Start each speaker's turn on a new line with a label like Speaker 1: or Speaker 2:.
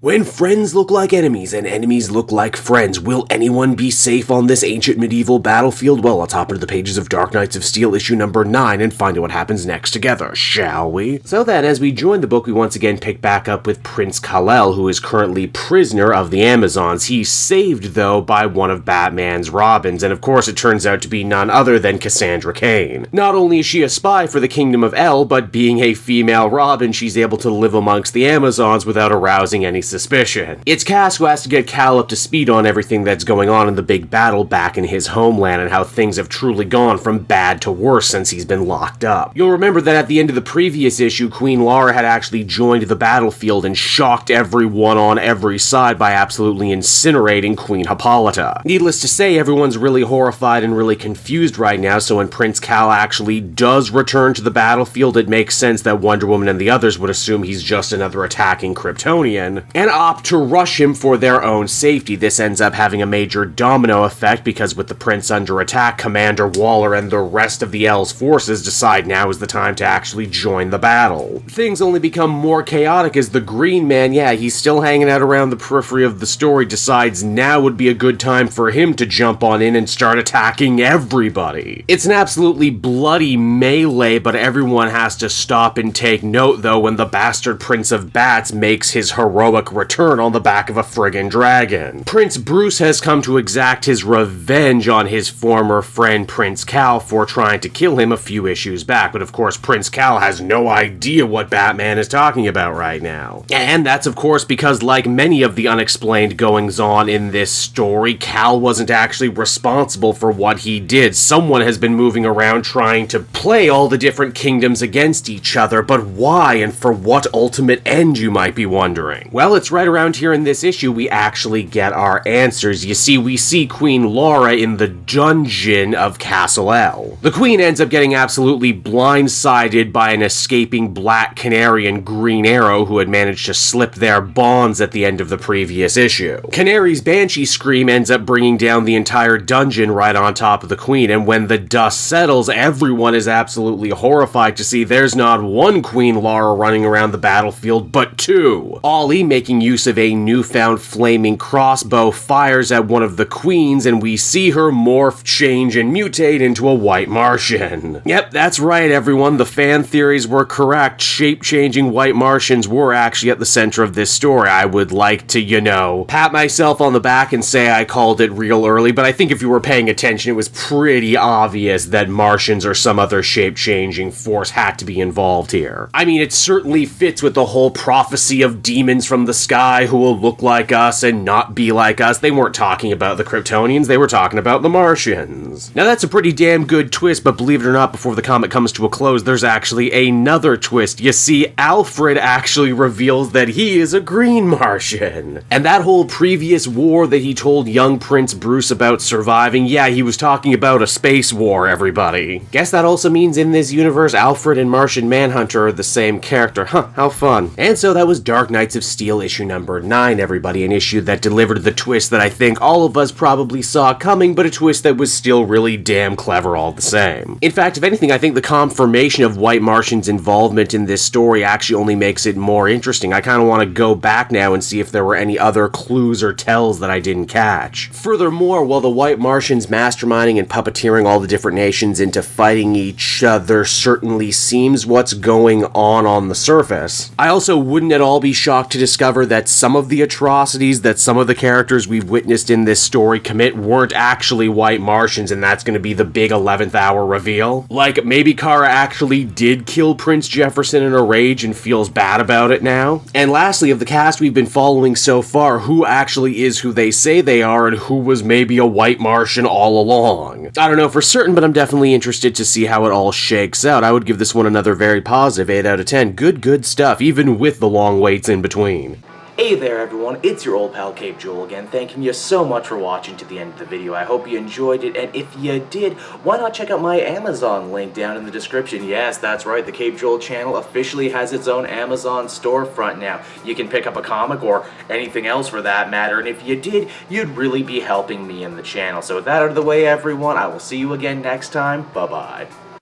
Speaker 1: When friends look like enemies and enemies look like friends, will anyone be safe on this ancient medieval battlefield? Well, let's hop into the pages of Dark Knights of Steel issue number 9 and find out what happens next together, shall we? So then, as we join the book, we once again pick back up with Prince Kal-El, who is currently prisoner of the Amazons. He's saved, though, by one of Batman's Robins, and of course it turns out to be none other than Cassandra Cain. Not only is she a spy for the Kingdom of El, but being a female Robin, she's able to live amongst the Amazons without arousing any suspicion. It's Cass who has to get Kal up to speed on everything that's going on in the big battle back in his homeland and how things have truly gone from bad to worse since he's been locked up. You'll remember that at the end of the previous issue, Queen Lara had actually joined the battlefield and shocked everyone on every side by absolutely incinerating Queen Hippolyta. Needless to say, everyone's really horrified and really confused right now, so when Prince Kal actually does return to the battlefield, it makes sense that Wonder Woman and the others would assume he's just another attacking Kryptonian, and opt to rush him for their own safety. This ends up having a major domino effect because with the prince under attack, Commander Waller and the rest of the L's forces decide now is the time to actually join the battle. Things only become more chaotic as the Green Man, he's still hanging out around the periphery of the story, decides now would be a good time for him to jump on in and start attacking everybody. It's an absolutely bloody melee, but everyone has to stop and take note though when the bastard Prince of Bats makes his heroic return on the back of a friggin' dragon. Prince Bruce has come to exact his revenge on his former friend Prince Kal for trying to kill him a few issues back, but of course Prince Kal has no idea what Batman is talking about right now. And that's of course because, like many of the unexplained goings-on in this story, Kal wasn't actually responsible for what he did. Someone has been moving around trying to play all the different kingdoms against each other, but why and for what ultimate end, you might be wondering? Well, it's right around here in this issue we actually get our answers. You see, we see Queen Lara in the dungeon of Castle El. The Queen ends up getting absolutely blindsided by an escaping Black Canary and Green Arrow who had managed to slip their bonds at the end of the previous issue. Canary's banshee scream ends up bringing down the entire dungeon right on top of the Queen, and when the dust settles, everyone is absolutely horrified to see there's not one Queen Lara running around the battlefield, but two. Ollie, making use of a newfound flaming crossbow, fires at one of the queens, and we see her morph, change, and mutate into a white Martian. Yep, that's right everyone, the fan theories were correct. Shape-changing white Martians were actually at the center of this story. I would like to, pat myself on the back and say I called it real early, but I think if you were paying attention, it was pretty obvious that Martians or some other shape-changing force had to be involved here. I mean, it certainly fits with the whole prophecy of demons from the sky who will look like us and not be like us. They weren't talking about the Kryptonians, they were talking about the Martians. Now that's a pretty damn good twist, but believe it or not, before the comic comes to a close, there's actually another twist. You see, Alfred actually reveals that he is a green Martian. And that whole previous war that he told young Prince Bruce about surviving, he was talking about a space war, everybody. Guess that also means in this universe, Alfred and Martian Manhunter are the same character. Huh, how fun. And so that was Dark Knights of Steel issue number 9, everybody, an issue that delivered the twist that I think all of us probably saw coming, but a twist that was still really damn clever all the same. In fact, if anything, I think the confirmation of White Martian's involvement in this story actually only makes it more interesting. I kind of want to go back now and see if there were any other clues or tells that I didn't catch. Furthermore, while the White Martians masterminding and puppeteering all the different nations into fighting each other certainly seems what's going on the surface, I also wouldn't at all be shocked to discover that some of the atrocities that some of the characters we've witnessed in this story commit weren't actually White Martians, and that's going to be the big 11th hour reveal. Like, maybe Kara actually did kill Prince Jefferson in a rage and feels bad about it now. And lastly, of the cast we've been following so far, who actually is who they say they are and who was maybe a White Martian all along? I don't know for certain, but I'm definitely interested to see how it all shakes out. I would give this one another very positive 8 out of 10. Good stuff, even with the long waits in between. Hey there everyone, it's your old pal Cape Joel again, thanking you so much for watching to the end of the video. I hope you enjoyed it, and if you did, why not check out my Amazon link down in the description. Yes, that's right, the Cape Joel channel officially has its own Amazon storefront now. You can pick up a comic or anything else for that matter, and if you did, you'd really be helping me in the channel. So with that out of the way everyone, I will see you again next time. Bye-bye.